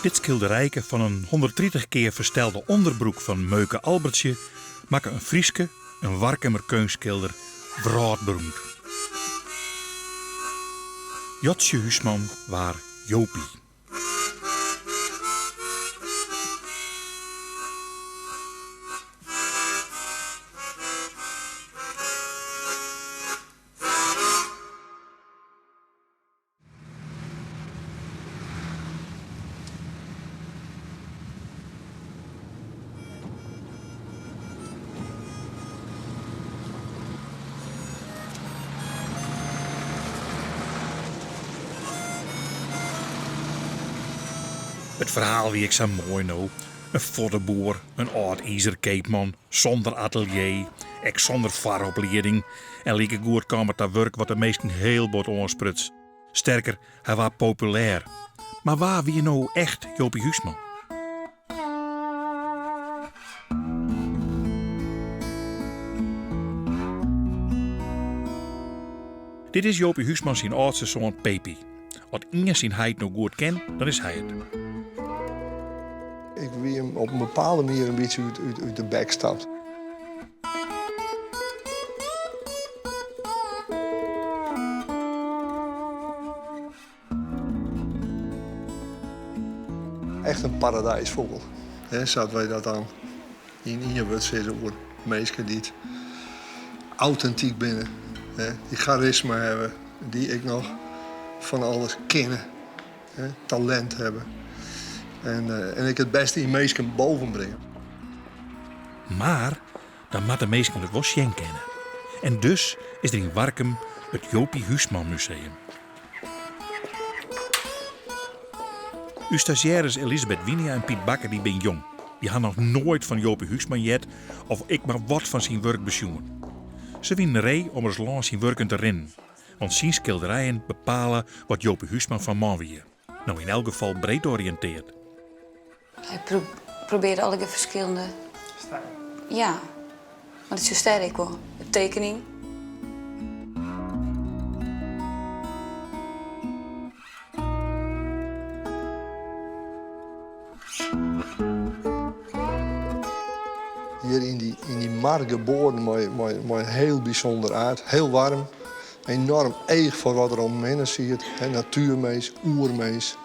Dit schilderijke van een 130 keer verstelde onderbroek van Meuke Albertje maken een Frieske, een Warkumer keunschilder, wraadberoemd. Jotsje Huisman waar Jopie. Het verhaal wie ik zo mooi nou. Een voddenboer, een oud ijzerkeepman, zonder atelier, ik zonder varopleiding en lieke goed kwam het werk wat de meesten heel bot aanspruts. Sterker, hij was populair. Maar waar wie nou echt Jopie Huisman? Dit is Jopie Huisman zijn oudste zoon Pepi. Als iemand zijn heid nou goed kent, dan is hij het. Ik wie hem op een bepaalde manier een beetje uit de bek stapt. Echt een paradijsvogel. Zaten wij dat aan in je wordt zitten over mensen die het authentiek binnen, die charisma hebben, die ik nog van alles kennen, talent hebben. En ik het beste in mensen boven brengen. Maar dan moet de meesten het wel zien kennen. En dus is er in Warkum het Jopie Huisman Museum. Uw stagiaires Elisabeth Winia en Piet Bakker die ben jong. Die hadden nog nooit van Jopie Huisman jet of ik maar wat van zijn werk besjoen. Ze winnen ree om er langs zijn werken te rennen. Want zijn schilderijen bepalen wat Jopie Huisman van man wie. Nou in elk geval breed oriënteerd. Hij probeerde alle verschillende... Stijl. Ja, maar het is zo sterk hoor. De tekening. Hier in die markt geboren met een heel bijzonder aard. Heel warm. Enorm eeg voor wat er om me heen ziet. Natuurmees, oermees,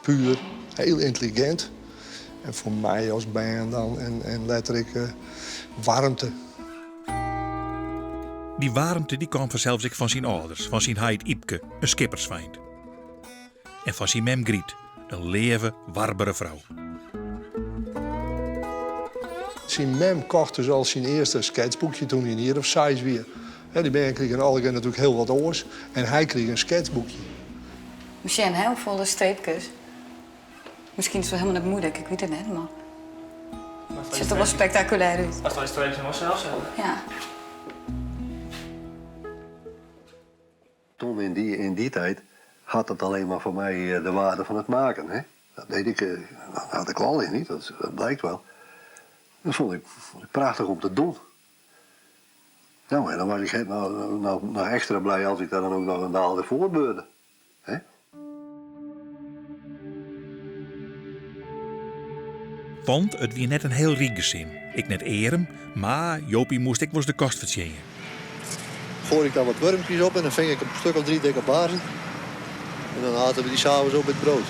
puur. Heel intelligent. En voor mij als band dan en letterlijk warmte. Die warmte die kwam vanzelfs ik van zijn ouders, van zijn heid Iepke, een skippersvijnd. En van zijn mem Griet, een leve, warmbere vrouw. Zijn mem kocht dus al zijn eerste sketchboekje toen hij hier of 6 weer. Die band kreeg in alle keer natuurlijk heel wat oors. En hij kreeg een sketchboekje. Misschien heel volle streepjes. Misschien is het wel helemaal niet moeilijk, ik weet het niet, maar... Het ziet er wel spectaculair uit. Als het twee zijn, was zelf zelf. Ja. Toen in die tijd had het alleen maar voor mij de waarde van het maken. Hè? Dat deed ik, dat had ik al niet, dat blijkt wel. Dat vond ik prachtig om te doen. Nou, en dan was ik nou extra blij als ik daar dan ook nog een daal ervoor gebeurde. Hè? Want het wie net een heel riek gezin. Ik net eerem, maar Jopie moest ik was de kost verzinnen. Gooi ik daar wat wormpjes op en dan ving ik een stuk of 3 dikke bazen. En dan aten we die s'avonds op met brood.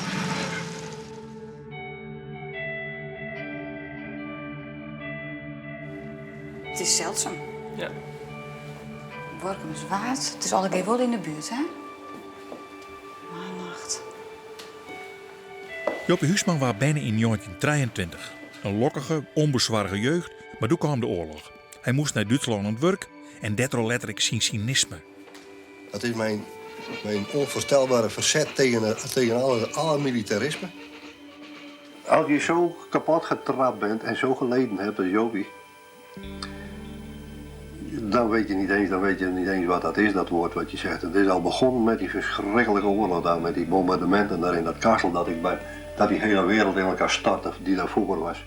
Het is zeldzaam. Ja. Warkum is waard. Het is allemaal wel in de buurt, hè? Maannacht. Jopie Huisman was bijna in 1923. Een lokkige, onbezwarige jeugd, maar toen kwam de oorlog. Hij moest naar Duitsland aan het werk en dat er letterlijk zijn cynisme. Dat is mijn onvoorstelbare verzet tegen alle militarisme. Als je zo kapot getrapt bent en zo geleden hebt als Jopie, dan weet je niet eens wat dat is, dat woord wat je zegt. Het is al begonnen met die verschrikkelijke oorlog daar, met die bombardementen daar in dat kasteel dat die hele wereld in elkaar startte die daarvoor was.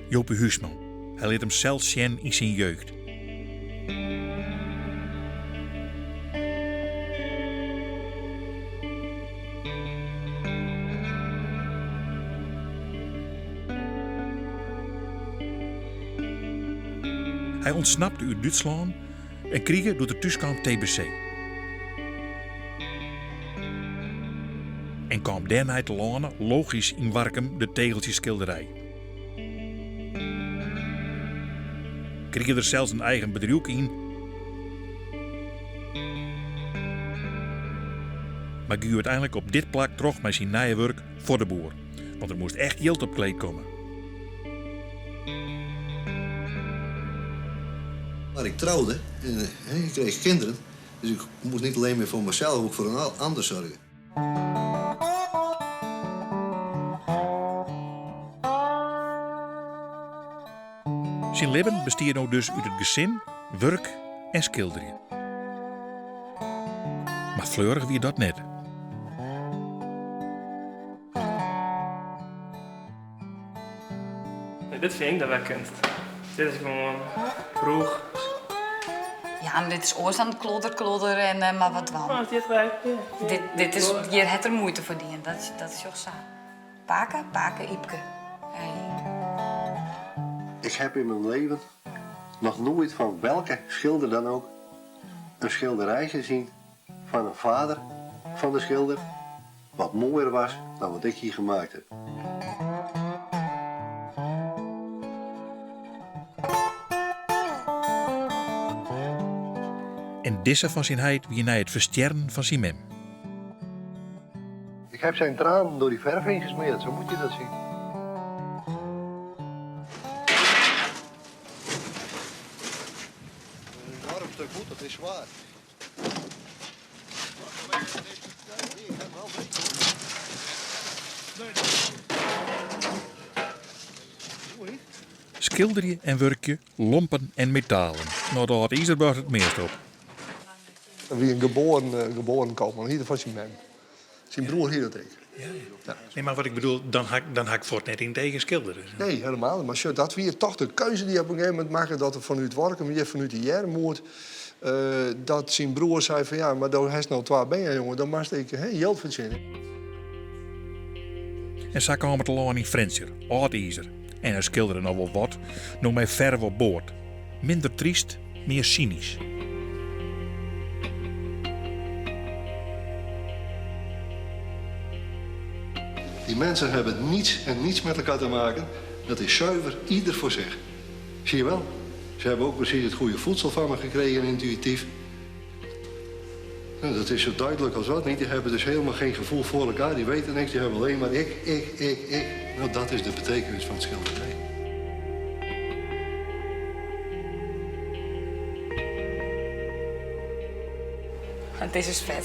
Jopie Huisman. Hij liet hem zelf zien in zijn jeugd. Hij ontsnapte uit Duitsland en kreeg door de thuiskamp TBC. En kwam daarna te landen, logisch in Warkum, de tegeltjesschilderij. Kreeg er zelfs een eigen bedrijf in. Maar ging uiteindelijk op dit plak terug met zijn nieuwe werk voor de boer. Want er moest echt geld op kleed komen. Maar ik trouwde en ik kreeg kinderen. Dus ik moest niet alleen meer voor mezelf, ook voor een ander zorgen. Zijn leven besteedt nou dus uit het gezin, werk en schilderen. Maar fleurig wie dat net. Nee, dit vind ik dan wel kunst. Dit is gewoon roeg. Ja, maar dit is oors aan het klodder en maar wat wel. Oh, dit wij. Dit is, je hebt er moeite voor die, dat is toch zo. Paken, Iepke. Hey. Ik heb in mijn leven nog nooit van welke schilder dan ook een schilderij gezien van een vader van de schilder wat mooier was dan wat ik hier gemaakt heb. En disse van zijn heid wie naar het versterren van zijn mem. Ik heb zijn tranen door die verf heen gesmeerd, zo moet je dat zien. Een enorm stuk hout, dat is zwaar. Schilderje en werkje, lompen en metalen. Nou, daar had Iserburg het meest op. Wie een geboren koopman, hier van zijn man. Zijn broer hier dat ik. Ja. Nee, maar wat ik bedoel, dan had ik voor het net in tegen schilderen. Nee, helemaal. Maar dat weer toch de keuze die op een gegeven moment maken dat er vanuit Warkum weer vanuit de jaren moet. Dat zijn broer zei van ja, maar daar heeft nou 2 benen, jongen, dan mag ik geld verzinnen. En zo kwam het al in Frenscher, oud-Izer. En hij schilderde nog wel wat, noem mij verf op boord. Minder triest, meer cynisch. Die mensen hebben niets en niets met elkaar te maken. Dat is zuiver, ieder voor zich. Zie je wel? Ze hebben ook precies het goede voedsel van me gekregen, intuïtief. Nou, dat is zo duidelijk als wat niet. Die hebben dus helemaal geen gevoel voor elkaar. Die weten niks, die hebben alleen maar ik. Nou, dat is de betekenis van het schilderij. Het is dus vet.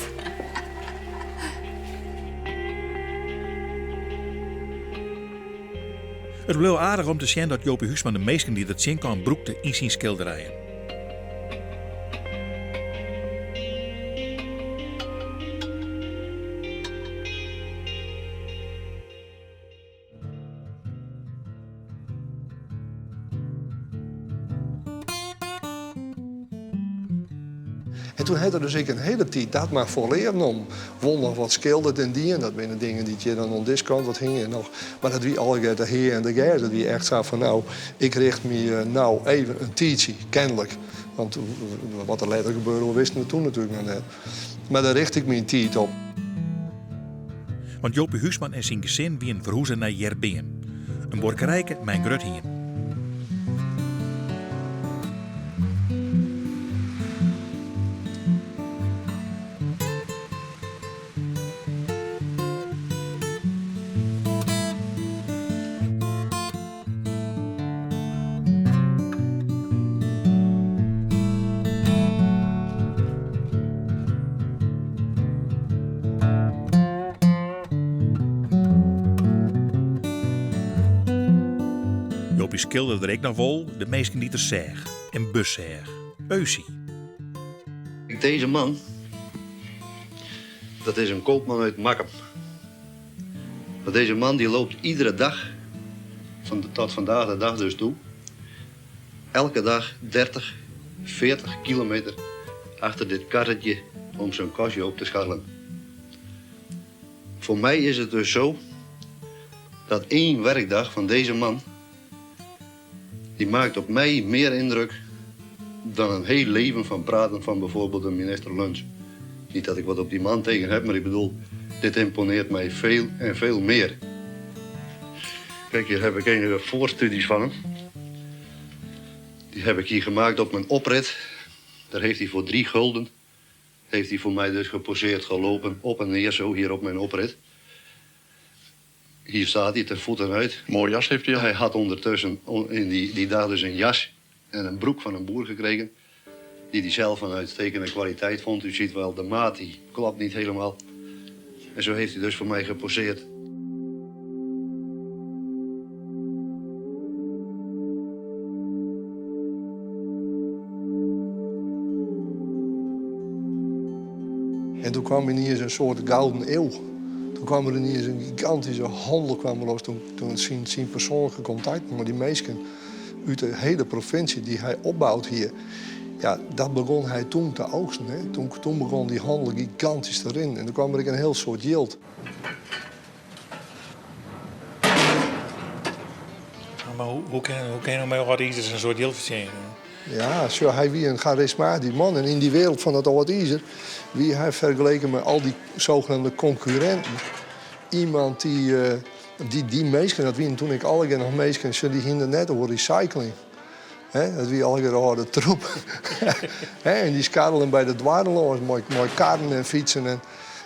Het bleef aardig om te zien dat Jopie Huisman de meesten die dat zien kan broekte in zijn schilderijen. En toen had er dus ik een hele tijd dat maar voor leren om. Won nog wat schilderd en die. En dat zijn de dingen die je dan aan discount wat hingen nog. Maar dat wie al de heer en de geer. Dat wie echt zei van nou, ik richt me nou even een tijdje, kennelijk. Want wat er later gebeurde, wisten we toen natuurlijk nog net. Maar daar richt ik me een tijd op. Want Jopie Huisman en zijn gezin wien verhuizen naar Jerbeen. Een borkerijke mijn grut hier. Jopie schilderde er ik nog wel de meesten die er zeg en bus zeg. Eusie. Deze man, dat is een koopman uit Makkum. Maar deze man die loopt iedere dag, tot vandaag de dag dus toe, elke dag 30, 40 kilometer achter dit karretje om zijn kastje op te scharrelen. Voor mij is het dus zo dat 1 werkdag van deze man, die maakt op mij meer indruk dan een heel leven van praten van bijvoorbeeld een minister Luns. Niet dat ik wat op die man tegen heb, maar ik bedoel, dit imponeert mij veel en veel meer. Kijk, hier heb ik enige voorstudies van hem. Die heb ik hier gemaakt op mijn oprit. Daar heeft hij voor 3 gulden. Heeft hij voor mij dus geposeerd, gelopen, op en neer, zo hier op mijn oprit. Hier staat hij, ten voeten uit. Mooie jas heeft hij al. Hij had ondertussen in die dag dus een jas en een broek van een boer gekregen. Die hij zelf van uitstekende kwaliteit vond. U ziet wel, de maat die klopt niet helemaal. En zo heeft hij dus voor mij geposeerd. En toen kwam er hier een soort gouden eeuw. Toen kwam er hier een gigantische handel kwam los. Toen zijn persoonlijke contact met die mensen uit de hele provincie die hij opbouwt hier. Ja, dat begon hij toen te oogsten. Hè. Toen begon die handel gigantisch te rennen. En toen kwam er een heel soort yield. Maar hoe kan je nou met Oud-IJzer een soort yield verzinnen? Ja, zo, hij was een charismatisch man. En in die wereld van het Oud-IJzer wie hij vergeleken met al die zogenaamde concurrenten. Iemand die mensen, dat wie toen ik alle nog mensen, die hinden net over recycling. Dat wie al harde troep. En die scharrelen bij de dwarenloos, mooi karren en fietsen.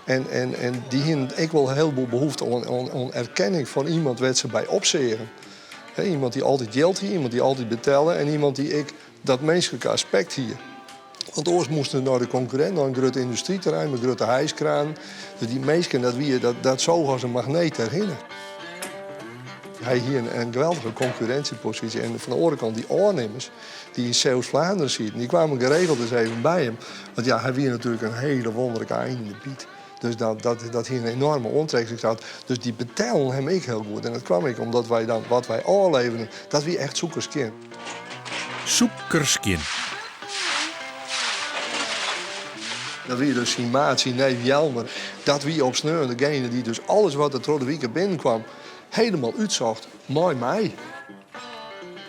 En die hinden ik wel heel veel behoefte aan erkenning van iemand waar ze bij opzegen. Iemand die altijd geld hier, iemand die altijd betellen en iemand die ik dat menselijke aspect hier. Want ooit moesten we naar de concurrent, naar een groot industrieterrein met grote hijskraan. Dus die mensen, dat zoog als een magneet erheen. Hij hier een geweldige concurrentiepositie. En van de andere kant die aannemers die in Zeeuws-Vlaanderen zitten, die kwamen geregeld eens even bij hem. Want ja, hij was natuurlijk een hele wonderlijke eind in de piet. Dus dat hier een enorme onttrekking staat. Dus die betalen hem ik heel goed. En dat kwam ik omdat wij dan, wat wij aanleveren, dat we echt zoekerskin. Zoekerskin. Dat wie dus zijn maat, zijn neef Jelmer, dat wie op sneur degene die dus alles wat er door de week binnenkwam, helemaal uitzocht, mooi mij.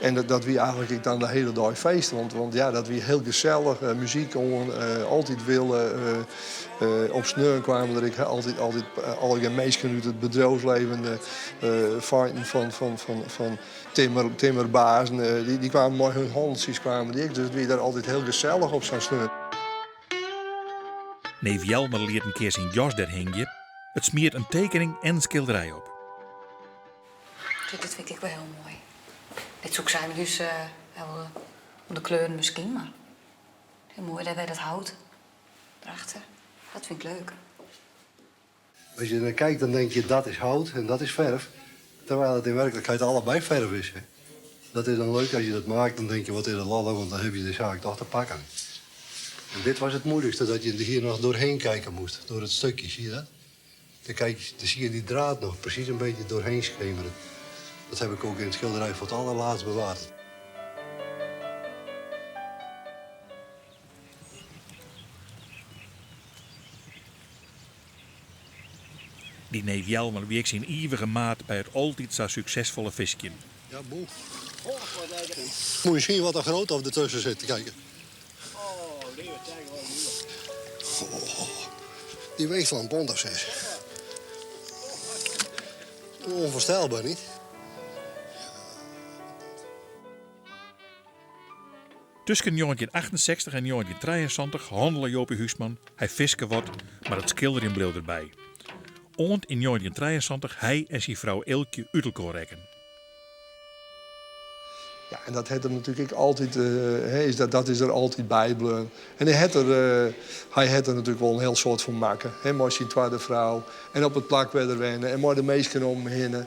En dat wie eigenlijk dan de hele dag feesten, want ja, dat wie heel gezellig, muziek on, altijd willen. Op sneur kwamen er ik altijd alle mensen uit het bedrijfsleven, van timmerbazen, die kwamen mooi hun handjes kwamen die, dus wie daar altijd heel gezellig op zo'n sneur. Neef Jelmer leert een keer zijn jas daar hingen. Het smeert een tekening en een schilderij op. Dit vind ik wel heel mooi. Dit zoek zijn dus om de kleuren misschien, maar heel mooi dat wij dat hout erachter. Dat vind ik leuk. Als je er kijkt, dan denk je dat is hout en dat is verf. Terwijl het in werkelijkheid allebei verf is. Hè. Dat is dan leuk als je dat maakt, dan denk je wat is het lallen, want dan heb je de zaak toch te pakken. En dit was het moeilijkste, dat je er hier nog doorheen kijken moest, door het stukje, zie je dat? Dan zie je die draad nog precies een beetje doorheen schemeren. Dat heb ik ook in het schilderij voor het allerlaatst bewaard. Die neef Jelmer wie ik zijn eeuwige maat bij het altijd zo succesvolle visje. Ja, boe. Moet je zien wat er groot of ertussen zit te kijken. Die weegt van een pond of 6. Onvoorstelbaar, niet? Tussen 1968 en 1973 handelde Jopie Huisman. Hij viske wat, maar het schilderen bleef erbij. Oont in 1973 hij en zijn vrouw Elke uit elkaar rekken. Ja, en dat heeft er natuurlijk altijd, dat is er altijd bij gebleven. En hij had er natuurlijk wel een heel soort van maken. Met zijn tweede vrouw en op het plak werden wennen en met de meesten om me heen.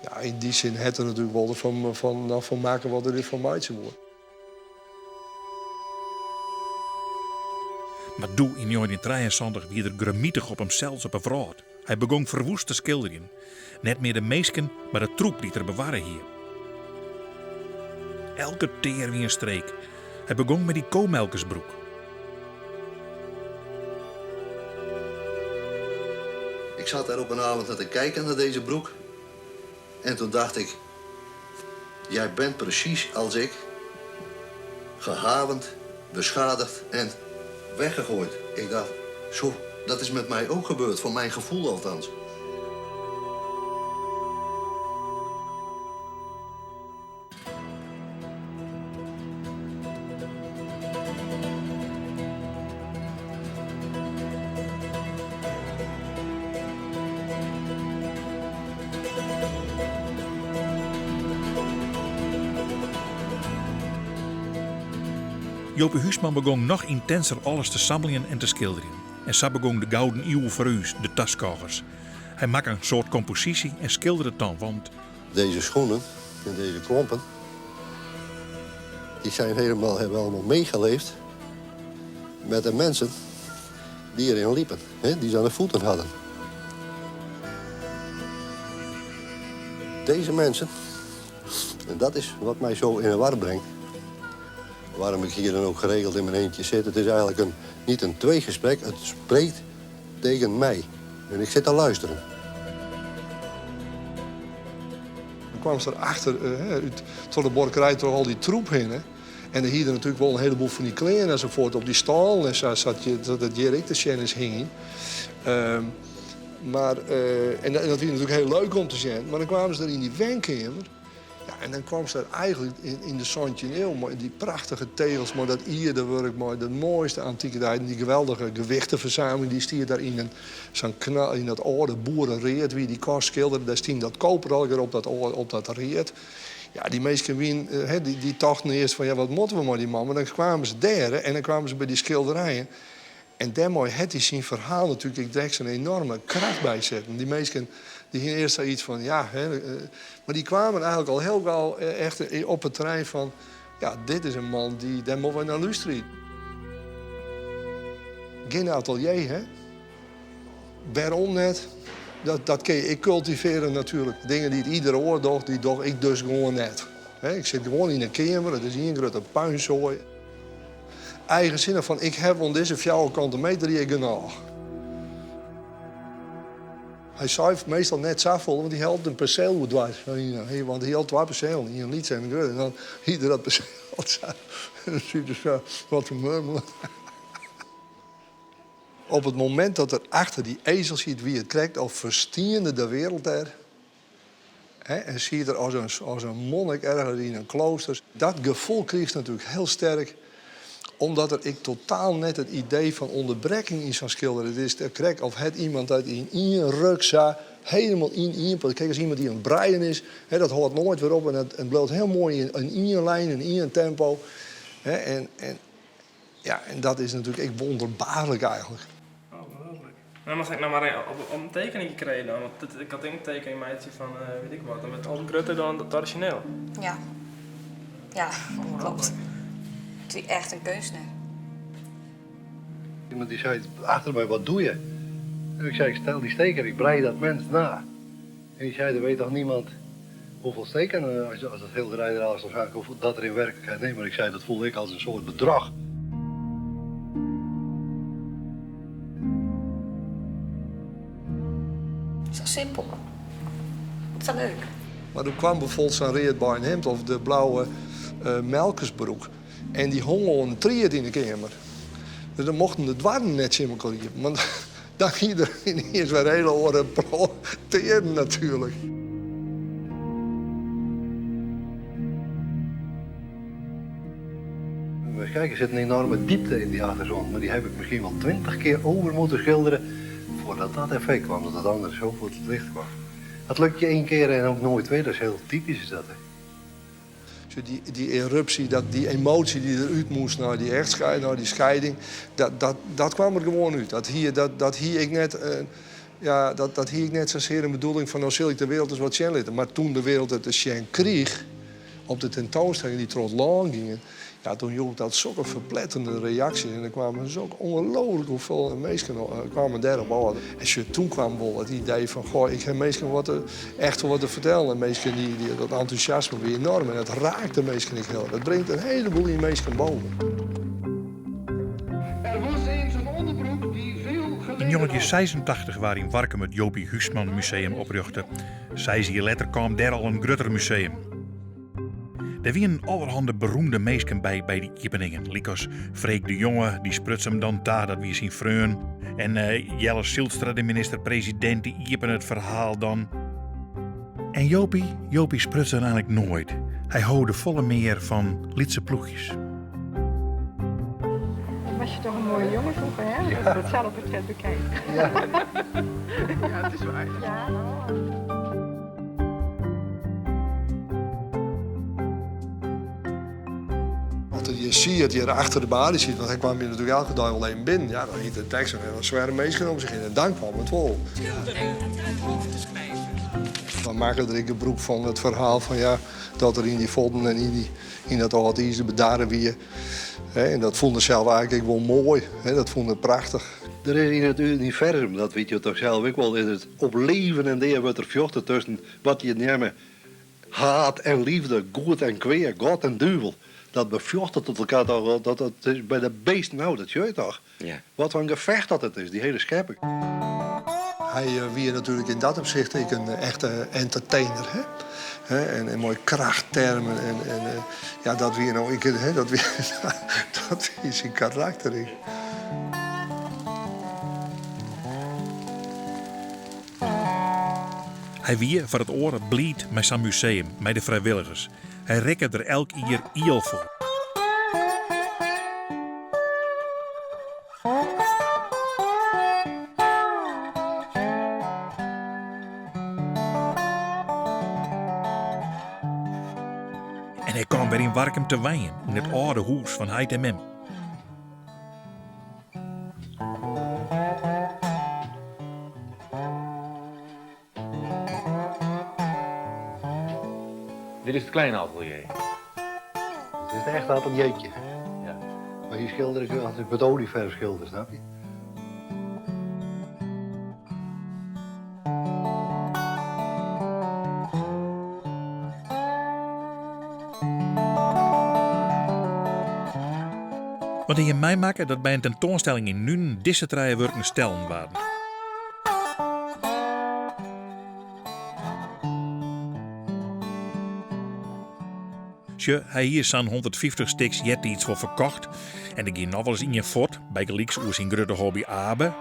Ja, in die zin had er natuurlijk wel van maken wat er is van meidje wordt. Maar doe in 1973 wie er gramietig op hemzelf op een vrouw. Hij begon verwoest te schilderen. Net meer de meesken, maar de troep die er bewaren hier. Elke teer wie een streek. Hij begon met die koomelkersbroek. Ik zat daar op een avond naar te kijken naar deze broek. En toen dacht ik, jij bent precies als ik. Gehavend, beschadigd en weggegooid. Ik dacht, zo, dat is met mij ook gebeurd, voor mijn gevoel althans. Joopie Huisman begon nog intenser alles te samelen en te schilderen. En zo begon de gouden eeuw voor u, de taskogers. Hij maakte een soort compositie en schilderde het dan, want... Deze schoenen en deze klompen, die hebben allemaal meegeleefd met de mensen die erin liepen, hè, die ze aan de voeten hadden. Deze mensen, en dat is wat mij zo in de war brengt. Waarom ik hier dan ook geregeld in mijn eentje zit. Het is eigenlijk niet een tweegesprek, het spreekt tegen mij. En ik zit te luisteren. Dan kwam ze erachter, tot de borkerij, toch al die troep heen. Hè? En er hier natuurlijk wel een heleboel van die kleren enzovoort op die stal. En zo zat dat Jerik de Sjennis hing. En dat was natuurlijk heel leuk om te zien. Maar dan kwamen ze er in die wenkamer. Ja, en dan kwam ze er eigenlijk in de Santineel, die prachtige tegels, maar dat ierdewerk, maar de mooiste antiekheid, die geweldige gewichtenverzameling, die stiert daar in zo'n knal, in dat oude boerenreed, wie die kast schilderde, daar stond dat koper alweer op dat reed. Ja, die meesten die dachten eerst van, ja, wat moeten we maar die man, maar dan kwamen ze daar en dan kwamen ze bij die schilderijen. En daarmee had hij zijn verhaal natuurlijk, ik denk, een enorme kracht bij zetten. Die meesten die gingen eerst iets van, ja, maar die kwamen eigenlijk al heel gauw echt op het terrein van, ja, dit is een man daar moeten we naar luisteren. Geen atelier, hè? Waarom net? Dat kun je, ik cultiveren natuurlijk. Dingen die het iedere oor doet, die doe ik dus gewoon net. Ik zit gewoon in een kamer, het is hier een grote puinzooi. Eigenzinnig van, ik heb van deze vierkante meter hier genoeg. Hij zei meestal net zoveel, want hij helpt een perceel goed dwars. Want hij helpt 2 percelen, hier een lied en een en dan ieder dat perceel. En dan zie je zo wat te murmelen. Op het moment dat er achter die ezel ziet wie het krijgt, of verstiende de wereld er. En zie je er als een monnik ergens in een klooster. Dat gevoel kreeg je natuurlijk heel sterk. Omdat ik totaal net het idee van onderbreking in zou schilderen. Het is correct of het iemand uit in één rukza, helemaal in één. Kijk, als iemand die aan het breien is, dat hoort nooit weer op. En het blijft heel mooi in één lijn, in één tempo. En dat is natuurlijk wonderbaarlijk eigenlijk. Oh, ongelooflijk. Dan mag ik nou maar op een tekening krijgen dan. Want ik had een tekening meidje van, weet ik wat, dan met al groter dan het origineel. Ja. Ja, klopt. Het is echt een kunstenaar. Iemand die zei achter mij, wat doe je? En ik zei, ik stel die steker, ik brei dat mens na. En die zei, er weet toch niemand hoeveel steken, als het schilderij er zou gaan, hoeveel dat er in werkelijkheid neemt. Maar ik zei, dat voelde ik als een soort bedrag. Zo simpel. Zo leuk. Maar toen kwam bijvoorbeeld zo'n Reed bij een hemd of de blauwe melkersbroek. En die hongen een triet in de kamer. Dus dan mochten de dwarren net simuleren. Maar dan ging iedereen eerst weer hele oren proteren natuurlijk. Kijk, er zit een enorme diepte in die achtergrond. Maar die heb ik misschien wel 20 keer over moeten schilderen voordat dat effect kwam. Dat het anders zo voor het licht kwam. Dat lukt je 1 keer en ook nooit weer. Dat is heel typisch is dat. Hè? Die eruptie, die emotie die eruit moest naar die echtscheiding, naar die scheiding, dat kwam er gewoon uit. Dat hier ik net zozeer een bedoeling van, nou zul ik de wereld eens wat zien laten. Maar toen de wereld het eens zien kreeg, op de tentoonstelling die trots lang gingen, ja, toen joeg dat zulke verpletterende reacties. En er kwamen zo ongelooflijk hoeveel mensen kwamen daarop aan. En toen kwam wel het idee van, goh, ik heb mensen wat te vertellen. En mensen dat enthousiasme weer enorm. En het raakt de mensen niet heel. Het brengt een heleboel in mensen boven. Er was eens een onderbroek die veel In 1986 waarin Warkum het Joopie Huisman Museum oprichtte. 6 jaar later kwam daar al een groter museum. Er waren allerhande beroemde meesken bij die openingen. Likos Freek de Jonge, die sprutst hem dan daar, dat wie zien vreun. En Jelle Silstra, de minister-president, die iepen het verhaal dan. En Jopie sprutste eigenlijk nooit. Hij hoorde volle meer van lietse ploegjes. Was je toch een mooie jongen vroeger, hè? Ja. Dat zelfportret bekijken. Ja. Ja, het is waar. Ja. Want je ziet het hier achter de balie ziet, want hij kwam hier natuurlijk elke dag alleen binnen. Ja, dan hield de tekst en dan zware mensen om zich in. En dan kwam het wel. Dan maken er ik een broek van het verhaal van ja, dat er in die vodden en in dat autisme bedaren wie. En dat vonden ze zelf eigenlijk wel mooi. Dat vonden ze prachtig. Er is in het universum, dat weet je toch zelf ook wel, is het op leven en deer wordt er vjochten tussen wat je neemt haat en liefde, goed en kwaad, God en duivel. Dat bevjochten tot elkaar toch, dat is bij de beesten nou, dat je toch. Ja. Wat voor een gevecht dat het is, die hele schepping. Hij wie natuurlijk in dat opzicht een echte entertainer. Hè? En mooie krachttermen. Ja, dat wie nou, dat wie zijn karakter is. Hij wie voor het oren blied met zijn museum, met de vrijwilligers. Hij rekke er elk jaar iel voor. En hij kwam weer in Warkum te Wijen, in het oude huis van Heid en Mem. Dit is het kleine atelier. Het is echt een ateliertje. Ja. Maar hier schilder ik als ik met olieverf schilder, snap je? Wat in je mij maken dat bij een tentoonstelling in Nuenen deze drie werken stellen waren. Hij hier zo'n 150 stuks jet iets voor verkocht. En er ging nog wel eens in je fort, bij gelijks oer zijn grote hobby Abe.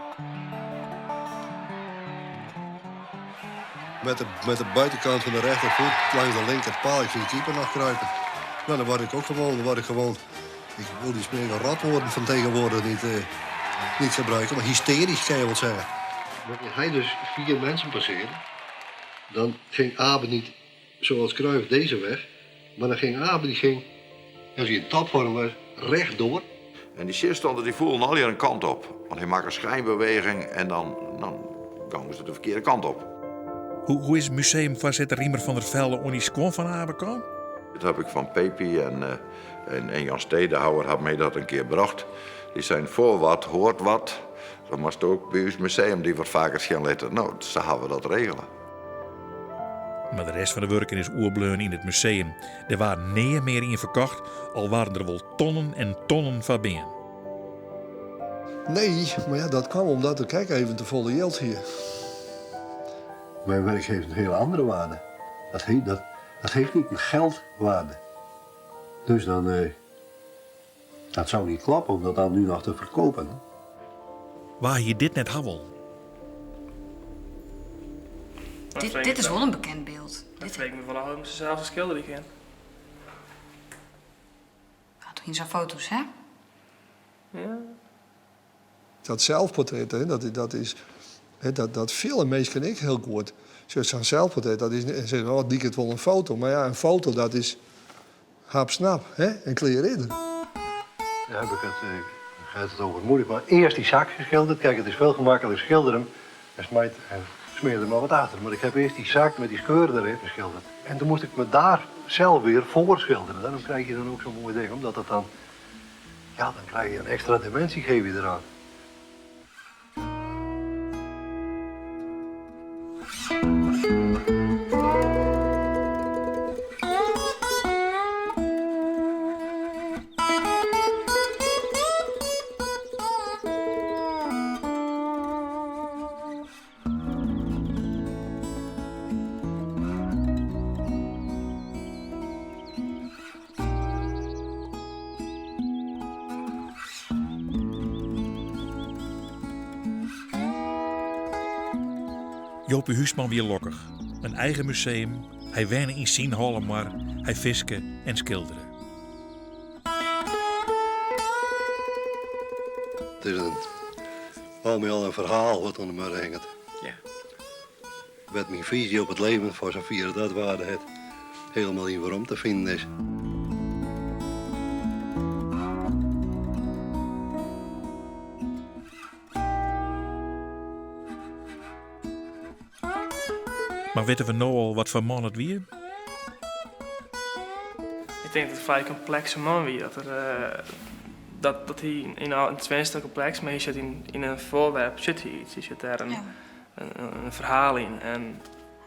Met de buitenkant van de rechtervoet langs de linkerpaal. Ik zie de keeper nog kruipen. Nou, dan word ik ook gewoon. Ik wil die smeren ratwoorden van tegenwoordig niet gebruiken, maar hysterisch kan je wel zeggen. Wanneer hij dus 4 mensen passeerde, dan ging Abe niet zoals Cruijff deze weg, maar dan ging Abe, als hij in tapvorm was, rechtdoor. En die cirstanden die voelen al hier een kant op. Want hij maakt een schijnbeweging en dan gaan ze de verkeerde kant op. Hoe is museumvoorzitter Riemer van der Velde onnies kwam van Abe kwam? Dat heb ik van Pepi en Jan Stedenhouwer had mij dat een keer gebracht. Die zijn voor wat, hoort wat. Dat moest ook bij ons museum die wat vaker gaan letten. Nou, zo gaan we dat regelen. Maar de rest van de werken is oerbleun in het museum. Er waren neer meer in verkocht, al waren er wel tonnen en tonnen van binnen. Nee, maar ja, dat kwam omdat de kijk even te volle geld hier. Mijn werk heeft een hele andere waarde. Dat heeft niet een geldwaarde. Dus dan, dat zou niet klappen om dat dan nu nog te verkopen. Hè? Waar je dit net had. Dit is wel een bekend beeld. Dat leek me vooral om dezelfde schilder die ken. Gaat toch in zo'n foto's, hè? Ja. Dat zelfportret, hè, dat filmen mensen ik heel goed. Zo'n zelfportret, dat is, en zeggen, oh, die het wel een foto. Maar ja, een foto, dat is hap-snap, hè, en clear in. Daar heb ik het, gaat het over moeilijk, maar eerst die zak geschilderd. Kijk, het is veel gemakkelijker schilderen en smeer er maar wat achter. Maar ik heb eerst die zak met die scheuren erin geschilderd. En toen moest ik me daar zelf weer voor schilderen. Daarom krijg je dan ook zo'n mooi ding, omdat het dan, ja, dan krijg je een extra dimensie geef je eraan. Jopie Huisman weer lokkig. Een eigen museum. Hij wennen in zijn hallen maar. Hij fisken en schilderen. Het is al met al een verhaal wat onder me hangt. Ja. Wat mijn visie op het leven, voor zover dat waarde heeft, helemaal in waarom te vinden is. Maar weten we nou al wat voor man het weer? Ik denk dat het een vrij complexe man wie dat hij in het tweede complex, maar je zit in een voorwerp, zit hij iets. Je zit daar een verhaal in. En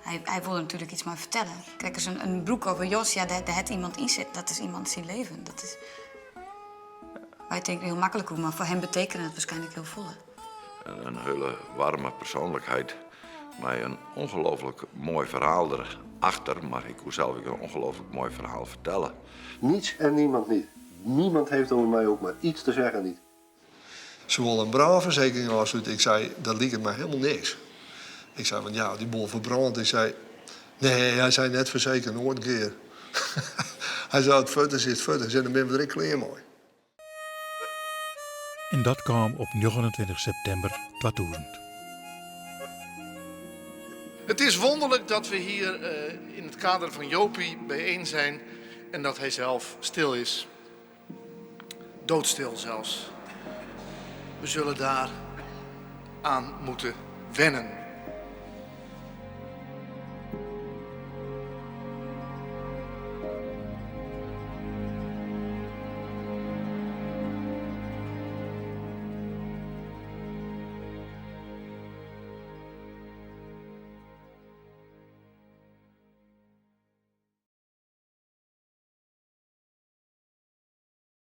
Hij wil er natuurlijk iets maar vertellen. Kijk eens, een broek over Jos, ja, daar heeft iemand in zit. Dat is iemand zijn leven. Dat is... Wij denken heel makkelijk hoe, maar voor hem betekent het waarschijnlijk heel veel. Een hele warme persoonlijkheid. Maar een ongelooflijk mooi verhaal erachter. Maar ik wil zelf ook een ongelooflijk mooi verhaal vertellen. Niets en niemand niet. Niemand heeft over mij ook maar iets te zeggen niet. Ze wilden een brandverzekering afsluiten. Ik zei, dat liep het mij helemaal niks. Ik zei, want ja, die boel verbrand. Ik zei, nee, hij zei net verzekerd, nooit een keer. Hij zei, het futter is futter. En dan ben we er klaar mooi. En dat kwam op 29 september 2000. Het is wonderlijk dat we hier in het kader van Jopie bijeen zijn en dat hij zelf stil is. Doodstil zelfs. We zullen daar aan moeten wennen.